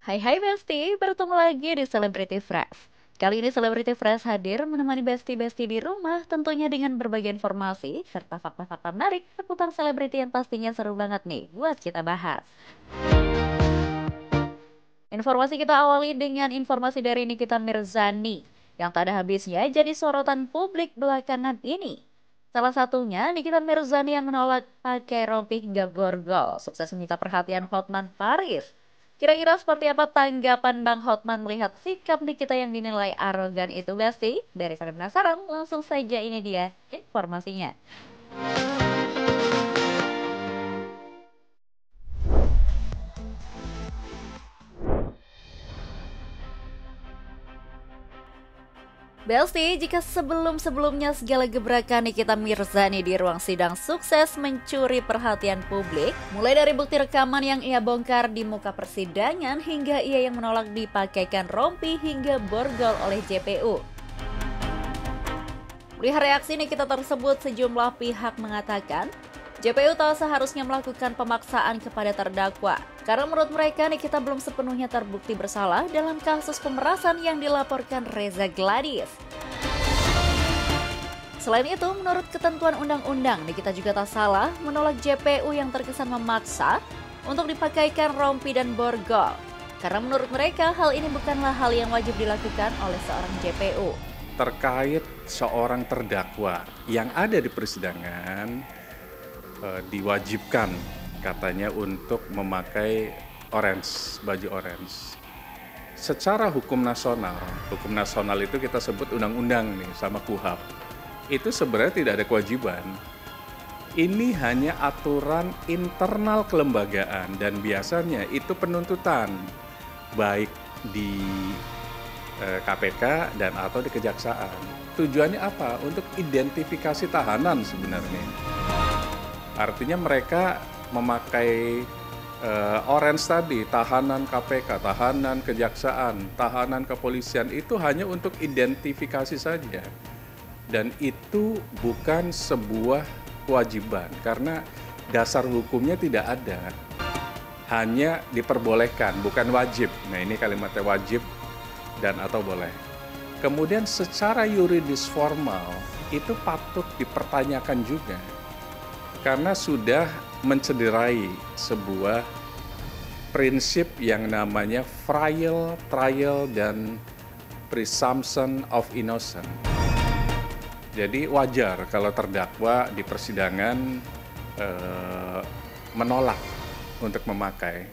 Hai hai Besti, bertemu lagi di Celebrity Fresh. Kali ini Celebrity Fresh hadir menemani Besti-Besti di rumah tentunya dengan berbagai informasi serta fakta-fakta menarik seputar selebriti yang pastinya seru banget nih buat kita bahas. Informasi kita awali dengan informasi dari Nikita Mirzani yang tak ada habisnya jadi sorotan publik belakangan ini. Salah satunya Nikita Mirzani yang menolak pakai rompi hingga borgol, sukses menyita perhatian Hotman Paris. Kira-kira seperti apa tanggapan Bang Hotman melihat sikap Nikita yang dinilai arogan itu, Besti? Daripada penasaran, langsung saja ini dia informasinya. Belsi, jika sebelum-sebelumnya segala gebrakan Nikita Mirzani di ruang sidang sukses mencuri perhatian publik, mulai dari bukti rekaman yang ia bongkar di muka persidangan hingga ia yang menolak dipakaikan rompi hingga borgol oleh JPU. Melihat reaksi Nikita tersebut, sejumlah pihak mengatakan JPU tak seharusnya melakukan pemaksaan kepada terdakwa, karena menurut mereka Nikita belum sepenuhnya terbukti bersalah dalam kasus pemerasan yang dilaporkan Reza Gladys. Selain itu, menurut ketentuan undang-undang, Nikita juga tak salah menolak JPU yang terkesan memaksa untuk dipakaikan rompi dan borgol, karena menurut mereka hal ini bukanlah hal yang wajib dilakukan oleh seorang JPU. Terkait seorang terdakwa yang ada di persidangan, diwajibkan katanya untuk memakai baju orange. Secara hukum nasional itu kita sebut undang-undang nih sama KUHP. Itu sebenarnya tidak ada kewajiban. Ini hanya aturan internal kelembagaan dan biasanya itu penuntutan baik di KPK dan atau di Kejaksaan. Tujuannya apa? Untuk identifikasi tahanan sebenarnya. Artinya mereka memakai orange tadi, tahanan KPK, tahanan Kejaksaan, tahanan kepolisian itu hanya untuk identifikasi saja. Dan itu bukan sebuah kewajiban karena dasar hukumnya tidak ada. Hanya diperbolehkan, bukan wajib. Nah, ini kalimatnya wajib dan atau boleh. Kemudian secara yuridis formal itu patut dipertanyakan juga. Karena sudah mencederai sebuah prinsip yang namanya trial dan presumption of innocence. Jadi wajar kalau terdakwa di persidangan menolak untuk memakai.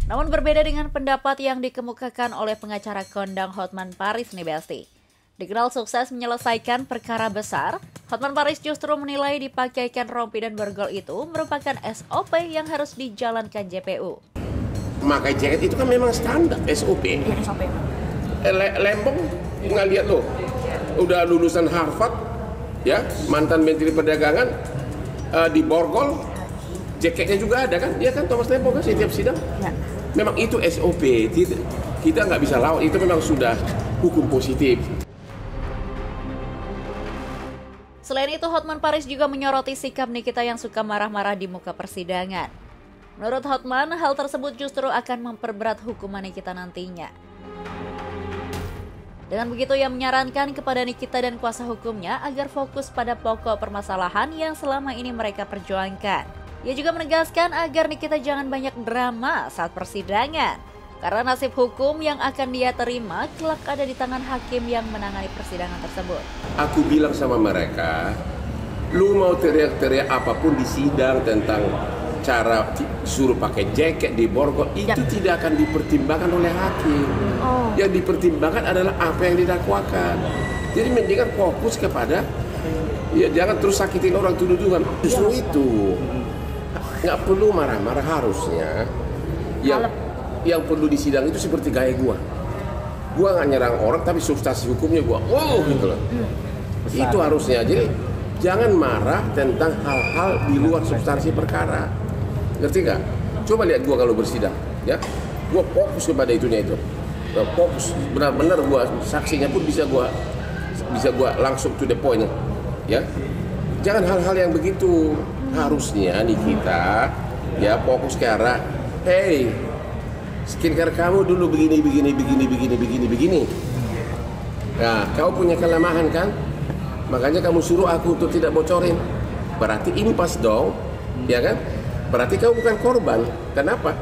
Namun berbeda dengan pendapat yang dikemukakan oleh pengacara kondang Hotman Paris nih Besti. Dikenal sukses menyelesaikan perkara besar, Hotman Paris justru menilai dipakaikan rompi dan borgol itu merupakan SOP yang harus dijalankan JPU. Memakai jaket itu kan memang standar SOP. Ya, SOP. Lembong nggak lihat lo, udah lulusan Harvard, ya mantan Menteri Perdagangan, di borgol, jaketnya juga ada kan? Dia kan Thomas Lembong kan setiap sidang. Ya. Memang itu SOP, kita nggak bisa lawan, itu memang sudah hukum positif. Selain itu, Hotman Paris juga menyoroti sikap Nikita yang suka marah-marah di muka persidangan. Menurut Hotman, hal tersebut justru akan memperberat hukuman Nikita nantinya. Dengan begitu, ia menyarankan kepada Nikita dan kuasa hukumnya agar fokus pada pokok permasalahan yang selama ini mereka perjuangkan. Ia juga menegaskan agar Nikita jangan banyak drama saat persidangan, karena nasib hukum yang akan dia terima kelak ada di tangan hakim yang menangani persidangan tersebut. Aku bilang sama mereka, lu mau teriak-teriak apapun di sidang tentang cara suruh pakai jaket di borgol, itu tidak akan dipertimbangkan oleh hakim. Yang dipertimbangkan adalah apa yang didakwakan. Jadi mendingan fokus kepada, ya jangan terus sakitin orang tuduhan. Justru itu, nggak perlu marah-marah harusnya. Yang perlu di sidang itu seperti gaya gua nggak nyerang orang tapi substansi hukumnya gua gitu loh. Itu harusnya. Jadi jangan marah tentang hal-hal di luar substansi perkara, ngerti nggak? Coba lihat gua kalau bersidang, ya gua fokus kepada itu, fokus benar-benar. Gua saksinya pun bisa gua langsung to the point, ya. Jangan hal-hal yang begitu. Harusnya nih kita ya fokus ke arah, hey, skincare kamu dulu begini. Nah, kau punya kelemahan kan? Makanya kamu suruh aku untuk tidak bocorin. Berarti impas dong, ya kan? Berarti kau bukan korban. Kenapa?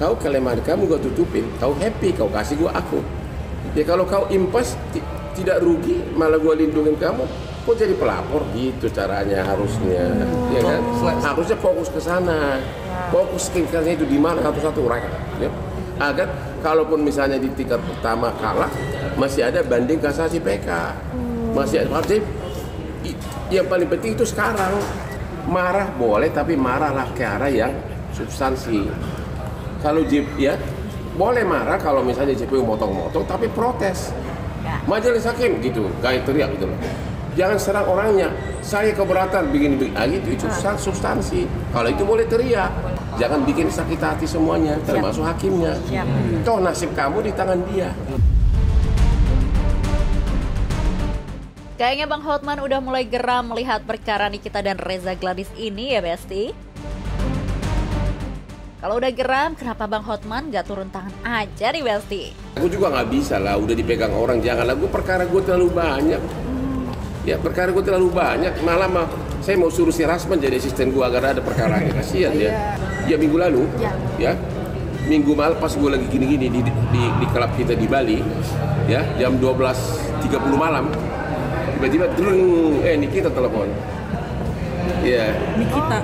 Kau kelemahan kamu gua tutupin, kau happy, kau kasih gua aku. Ya kalau kau impas tidak rugi, malah gua lindungin kamu, kok jadi pelapor gitu caranya harusnya, ya kan? Harusnya fokus ke sana, fokus skincare-nya itu di mana satu-satu rakyat, ya. Agar kalaupun misalnya di tingkat pertama kalah, masih ada banding kasasi PK, masih ada. Yang paling penting itu sekarang marah boleh, tapi marahlah ke arah yang substansi. Kalau ya boleh marah kalau misalnya JPU motong-motong, tapi protes. Majelis hakim gitu, kayak teriak gitu loh. Jangan serang orangnya. Saya keberatan begini. Itu substansi. Kalau itu boleh teriak. Jangan bikin sakit hati semuanya, termasuk hakimnya. Toh nasib kamu di tangan dia. Kayaknya Bang Hotman udah mulai geram melihat perkara Nikita dan Reza Gladys ini ya Besti. Kalau udah geram, kenapa Bang Hotman gak turun tangan aja nih Besti? Aku juga nggak bisa lah, udah dipegang orang. Janganlah, perkara gue terlalu banyak. Ya perkara gue terlalu banyak. Malah saya mau suruh si Rasman jadi asisten gue agar ada perkaranya. Kasihan dia. Ya minggu lalu, ya minggu malam pas gue lagi gini-gini di klub kita di Bali, ya jam 12.30 malam, tiba-tiba Nikita telepon. Iya. Nikita.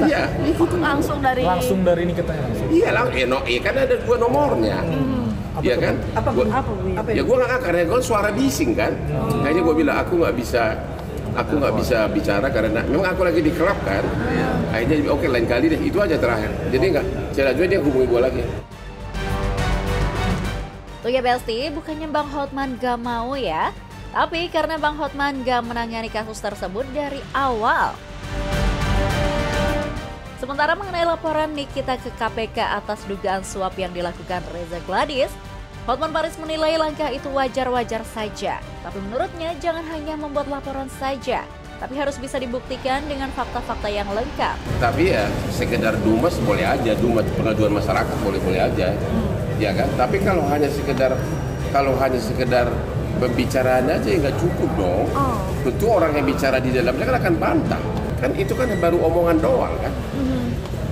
Iya. Itu langsung dari Nikita ya. Iya kan ada 2 nomornya. Iya kan? Apa Bu? Ya gue nggak karena gue suara bising kan. Kayaknya gue bilang aku nggak bisa bicara karena memang aku lagi di klub kan. Akhirnya oke, lain kali deh, itu aja terakhir. Jadi nggak, saya dia hubungi gue lagi. Tuh ya Besti, bukannya Bang Hotman gak mau ya, tapi karena Bang Hotman gak menangani kasus tersebut dari awal. Sementara mengenai laporan Nikita ke KPK atas dugaan suap yang dilakukan Reza Gladys, Hotman Paris menilai langkah itu wajar-wajar saja. Tapi menurutnya jangan hanya membuat laporan saja, tapi harus bisa dibuktikan dengan fakta-fakta yang lengkap. Tapi ya sekedar dumas boleh aja, dumas pengaduan masyarakat boleh-boleh aja, ya kan? Tapi kalau hanya sekedar pembicaraan aja ya nggak cukup dong. Tentu orang yang bicara di dalamnya kan akan bantah. Kan itu kan baru omongan doang kan.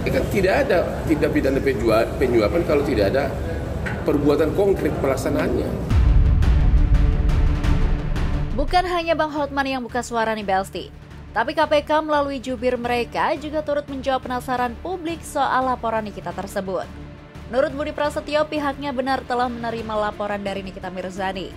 Ya kan tidak ada tindak pidana penyuapan kalau tidak ada perbuatan konkret pelaksanaannya. Bukan hanya Bang Hotman yang buka suara nih Belsti, tapi KPK melalui jubir mereka juga turut menjawab penasaran publik soal laporan Nikita tersebut. Menurut Budi Prasetyo, pihaknya benar telah menerima laporan dari Nikita Mirzani.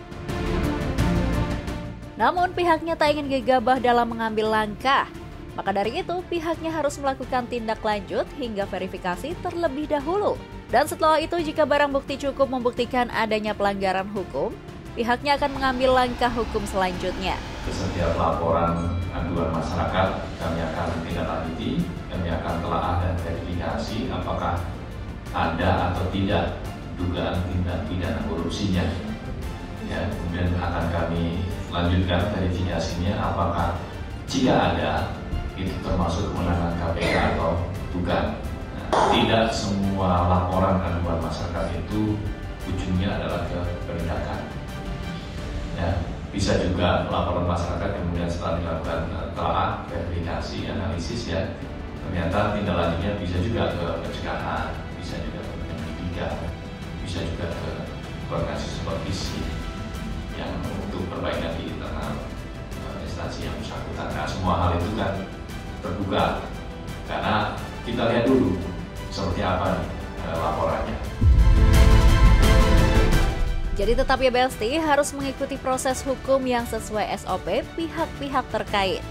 Namun pihaknya tak ingin gegabah dalam mengambil langkah. Maka dari itu, pihaknya harus melakukan tindak lanjut hingga verifikasi terlebih dahulu. Dan setelah itu, jika barang bukti cukup membuktikan adanya pelanggaran hukum, pihaknya akan mengambil langkah hukum selanjutnya. Setiap laporan aduan masyarakat, kami akan tindak lanjuti, kami akan telaah dan verifikasi apakah ada atau tidak dugaan tindak pidana korupsinya. Ya, kemudian akan kami lanjutkan verifikasinya apakah jika ada itu termasuk kewenangan KPK atau bukan. Tidak semua laporan aduan masyarakat itu ujungnya adalah ke penindakan. Ya, bisa juga laporan masyarakat kemudian setelah dilakukan telaah, verifikasi, analisis ya, ternyata tindak lanjutnya bisa juga ke pencegahan, bisa juga ke penyidikan, bisa juga ke organisasi supervisi yang untuk perbaikan di internal instansi yang bersangkutan. Nah, semua hal itu kan terbuka karena kita lihat dulu seperti apa laporannya. Jadi tetap ya Belsti, harus mengikuti proses hukum yang sesuai SOP pihak-pihak terkait.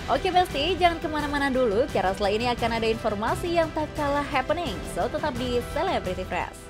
Oke Belsti, jangan kemana-mana dulu karena setelah ini akan ada informasi yang tak kalah happening. So tetap di Celebrity Press.